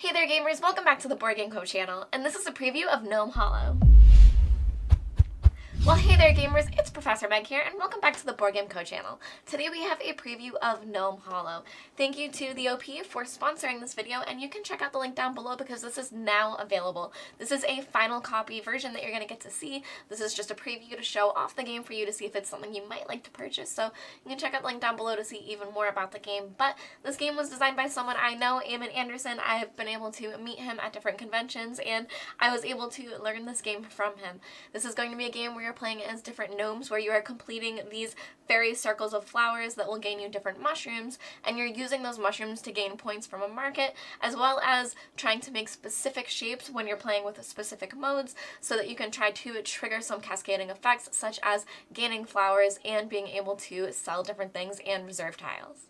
Hey there gamers, welcome back to the Board Game Co channel, and this is a preview of Gnome Hollow. Well, hey there gamers, it's Professor Meg here, and welcome back to the Board Game Co channel. Today we have a preview of Gnome Hollow. Thank you to the OP for sponsoring this video, and you can check out the link down below because this is now available. This is a final copy version that you're going to get to see. This is just a preview to show off the game for you to see if it's something you might like to purchase, so you can check out the link down below to see even more about the game. But this game was designed by someone I know, Eamon Anderson. I have been able to meet him at different conventions, and I was able to learn this game from him. This is going to be a game where you're playing as different gnomes, where you are completing these fairy circles of flowers that will gain you different mushrooms, and you're using those mushrooms to gain points from a market, as well as trying to make specific shapes when you're playing with specific modes, so that you can try to trigger some cascading effects, such as gaining flowers and being able to sell different things and reserve tiles.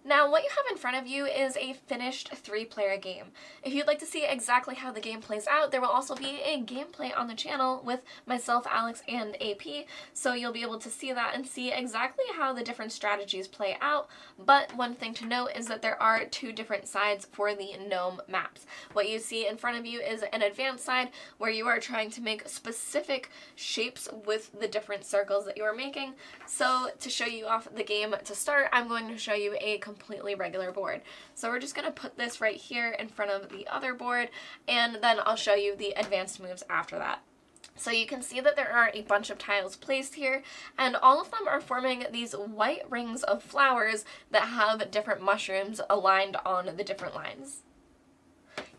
Now, what you have in front of you is a finished 3-player game. If you'd like to see exactly how the game plays out, there will also be a gameplay on the channel with myself, Alex, and AP, so you'll be able to see that and see exactly how the different strategies play out. But one thing to note is that there are 2 different sides for the gnome maps. What you see in front of you is an advanced side where you are trying to make specific shapes with the different circles that you are making. So to show you off the game to start, I'm going to show you a completely regular board. So we're just going to put this right here in front of the other board, and then I'll show you the advanced moves after that. So you can see that there are a bunch of tiles placed here, and all of them are forming these white rings of flowers that have different mushrooms aligned on the different lines.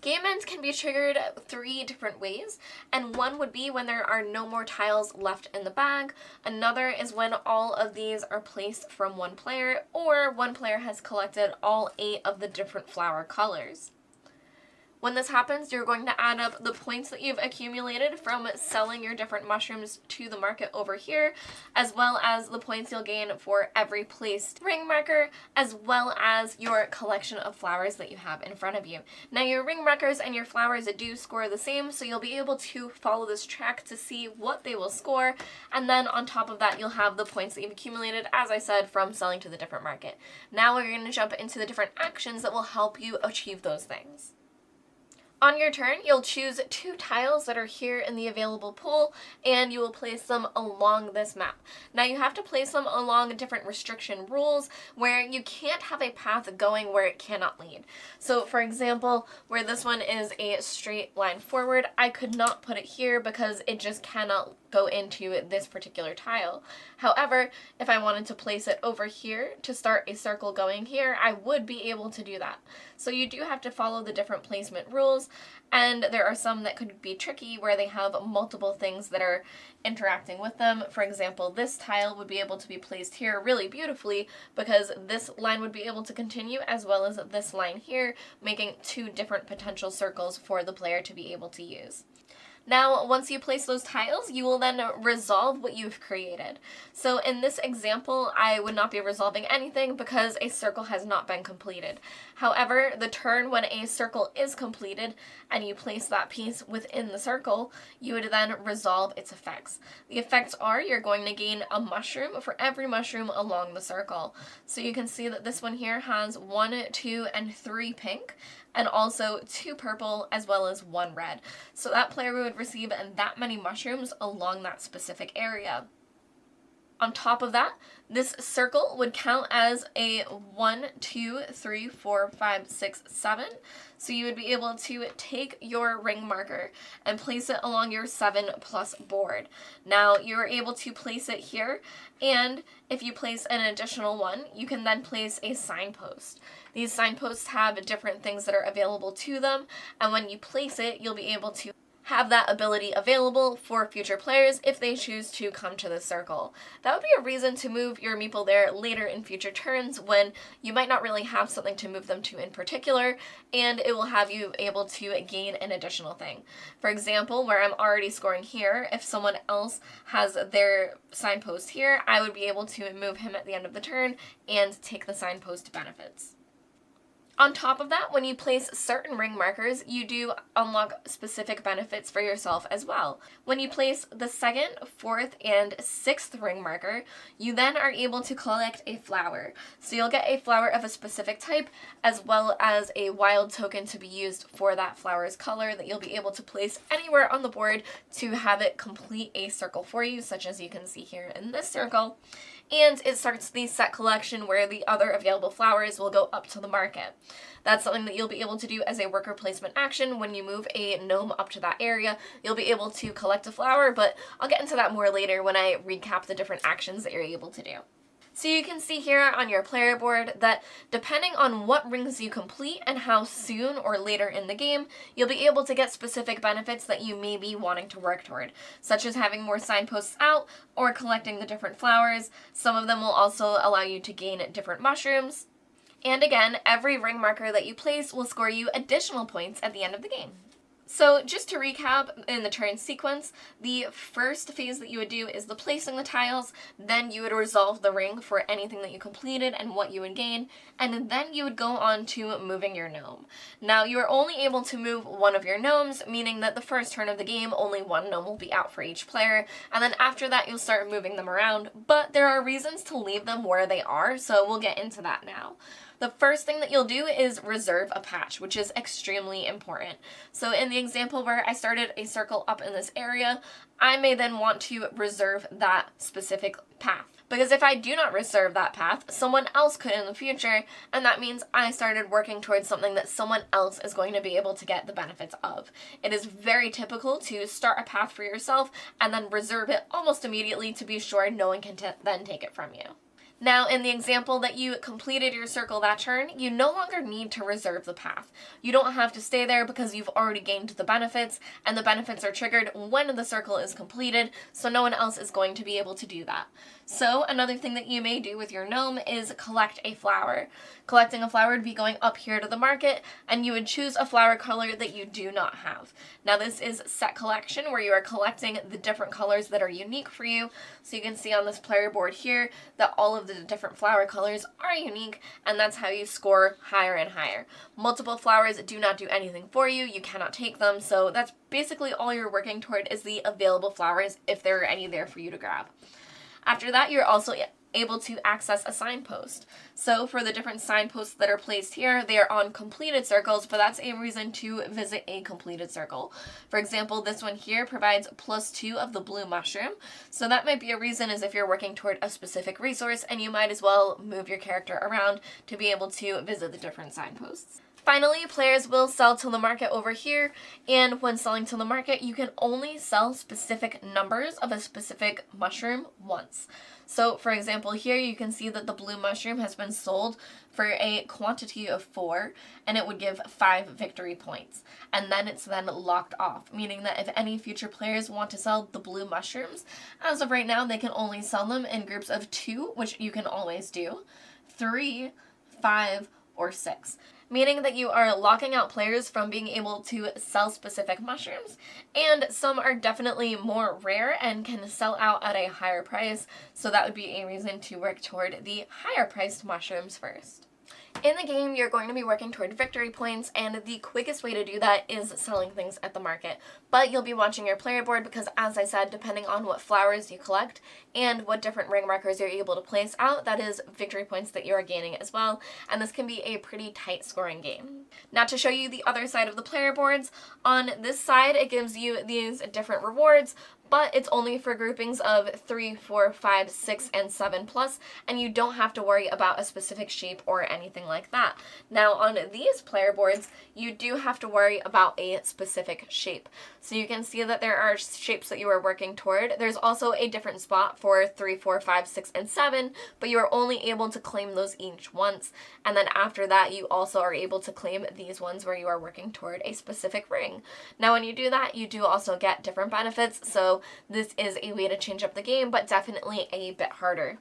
Game ends can be triggered 3 different ways, and one would be when there are no more tiles left in the bag. Another is when all of these are placed from one player, or one player has collected all 8 of the different flower colors. When this happens, you're going to add up the points that you've accumulated from selling your different mushrooms to the market over here, as well as the points you'll gain for every placed ring marker, as well as your collection of flowers that you have in front of you. Now, your ring markers and your flowers do score the same, so you'll be able to follow this track to see what they will score, and then on top of that, you'll have the points that you've accumulated, as I said, from selling to the different market. Now we're going to jump into the different actions that will help you achieve those things. On your turn, you'll choose 2 tiles that are here in the available pool, and you will place them along this map. Now, you have to place them along different restriction rules where you can't have a path going where it cannot lead. So, for example, where this one is a straight line forward, I could not put it here because it just cannot go into this particular tile. However, if I wanted to place it over here to start a circle going here, I would be able to do that. So you do have to follow the different placement rules, and there are some that could be tricky where they have multiple things that are interacting with them. For example, this tile would be able to be placed here really beautifully because this line would be able to continue, as well as this line here, making 2 different potential circles for the player to be able to use. Now, once you place those tiles, you will then resolve what you've created. So in this example, I would not be resolving anything because a circle has not been completed. However, the turn when a circle is completed and you place that piece within the circle, you would then resolve its effects. The effects are you're going to gain a mushroom for every mushroom along the circle. So you can see that this one here has 1, 2, and 3 pink, and also 2 purple as well as 1 red. So that player would receive that many mushrooms along that specific area. On top of that, this circle would count as a 1, 2, 3, 4, 5, 6, 7. So you would be able to take your ring marker and place it along your 7+ board. Now, you're able to place it here, and if you place an additional one, you can then place a signpost. These signposts have different things that are available to them, and when you place it, you'll be able to have that ability available for future players if they choose to come to the circle. That would be a reason to move your meeple there later in future turns when you might not really have something to move them to in particular, and it will have you able to gain an additional thing. For example, where I'm already scoring here, if someone else has their signpost here, I would be able to move him at the end of the turn and take the signpost benefits. On top of that, when you place certain ring markers, you do unlock specific benefits for yourself as well. When you place the 2nd, 4th, and 6th ring marker, you then are able to collect a flower. So you'll get a flower of a specific type, as well as a wild token to be used for that flower's color that you'll be able to place anywhere on the board to have it complete a circle for you, such as you can see here in this circle. And it starts the set collection where the other available flowers will go up to the market. That's something that you'll be able to do as a worker placement action. When you move a gnome up to that area, you'll be able to collect a flower, but I'll get into that more later when I recap the different actions that you're able to do. So you can see here on your player board that depending on what rings you complete and how soon or later in the game, you'll be able to get specific benefits that you may be wanting to work toward, such as having more signposts out or collecting the different flowers. Some of them will also allow you to gain different mushrooms. And again, every ring marker that you place will score you additional points at the end of the game. So just to recap in the turn sequence, the first phase that you would do is the placing the tiles, then you would resolve the ring for anything that you completed and what you would gain, and then you would go on to moving your gnome. Now you are only able to move one of your gnomes, meaning that the first turn of the game only one gnome will be out for each player, and then after that you'll start moving them around, but there are reasons to leave them where they are, so we'll get into that now. The first thing that you'll do is reserve a patch, which is extremely important. So in the example where I started a circle up in this area, I may then want to reserve that specific path. Because if I do not reserve that path, someone else could in the future, and that means I started working towards something that someone else is going to be able to get the benefits of. It is very typical to start a path for yourself and then reserve it almost immediately to be sure no one can then take it from you. Now, in the example that you completed your circle that turn, you no longer need to reserve the path. You don't have to stay there because you've already gained the benefits, and the benefits are triggered when the circle is completed, so no one else is going to be able to do that. So, another thing that you may do with your gnome is collect a flower. Collecting a flower would be going up here to the market, and you would choose a flower color that you do not have. Now, this is set collection, where you are collecting the different colors that are unique for you. So you can see on this player board here that all of the different flower colors are unique, and that's how you score higher and higher. Multiple flowers do not do anything for you. You cannot take them, so that's basically all you're working toward is the available flowers if there are any there for you to grab. After that, you're also able to access a signpost. So for the different signposts that are placed here, they are on completed circles, but that's a reason to visit a completed circle. For example, this one here provides +2 of the blue mushroom. So that might be a reason is if you're working toward a specific resource and you might as well move your character around to be able to visit the different signposts. Finally, players will sell to the market over here, and when selling to the market, you can only sell specific numbers of a specific mushroom once. So, for example, here you can see that the blue mushroom has been sold for a quantity of 4, and it would give 5 victory points. And then it's then locked off, meaning that if any future players want to sell the blue mushrooms, as of right now, they can only sell them in groups of 2, which you can always do, 3, 5, or 6. Meaning that you are locking out players from being able to sell specific mushrooms, and some are definitely more rare and can sell out at a higher price, so that would be a reason to work toward the higher priced mushrooms first. In the game, you're going to be working toward victory points, and the quickest way to do that is selling things at the market. But you'll be watching your player board because, as I said, depending on what flowers you collect and what different ring markers you're able to place out, that is victory points that you are gaining as well, and this can be a pretty tight scoring game. Now to show you the other side of the player boards, on this side it gives you these different rewards, but it's only for groupings of 3, 4, 5, 6, and 7+, and you don't have to worry about a specific shape or anything like that. Now on these player boards, you do have to worry about a specific shape. So you can see that there are shapes that you are working toward. There's also a different spot for 3, 4, 5, 6, and 7, but you are only able to claim those each once, and then after that you also are able to claim these ones where you are working toward a specific ring. Now when you do that, you do also get different benefits, so this is a way to change up the game, but definitely a bit harder.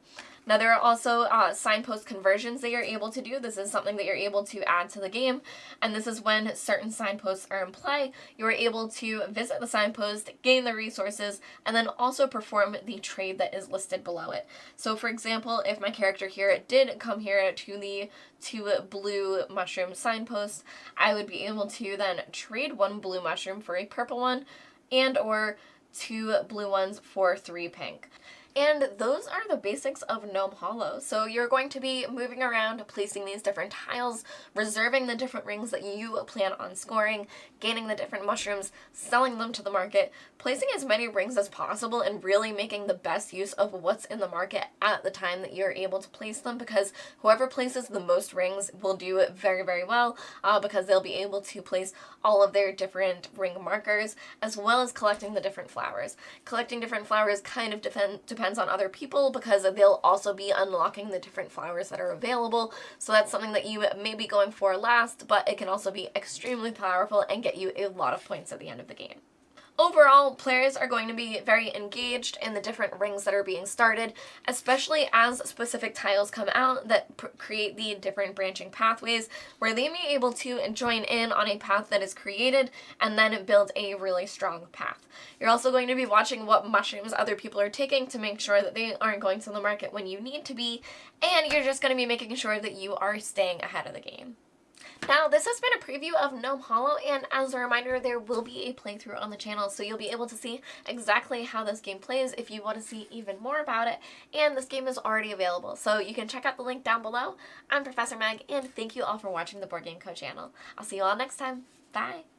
Now there are also signpost conversions that you're able to do. This is something that you're able to add to the game, and this is when certain signposts are in play. You're able to visit the signpost, gain the resources, and then also perform the trade that is listed below it. So for example, if my character here did come here to the 2 blue mushroom signposts, I would be able to then trade 1 blue mushroom for a purple one, and or 2 blue ones for 3 pink. And those are the basics of Gnome Hollow. So you're going to be moving around, placing these different tiles, reserving the different rings that you plan on scoring, gaining the different mushrooms, selling them to the market, placing as many rings as possible, and really making the best use of what's in the market at the time that you're able to place them, because whoever places the most rings will do it very, very well, because they'll be able to place all of their different ring markers, as well as collecting the different flowers. Collecting different flowers kind of depends on other people, because they'll also be unlocking the different flowers that are available, so that's something that you may be going for last, but it can also be extremely powerful and get you a lot of points at the end of the game. Overall, players are going to be very engaged in the different rings that are being started, especially as specific tiles come out that create the different branching pathways, where they may be able to join in on a path that is created and then build a really strong path. You're also going to be watching what mushrooms other people are taking to make sure that they aren't going to the market when you need to be, and you're just going to be making sure that you are staying ahead of the game. Now, this has been a preview of Gnome Hollow, and as a reminder, there will be a playthrough on the channel, so you'll be able to see exactly how this game plays if you want to see even more about it, and this game is already available, so you can check out the link down below. I'm Professor Meg, and thank you all for watching the Board Game Co channel. I'll see you all next time. Bye!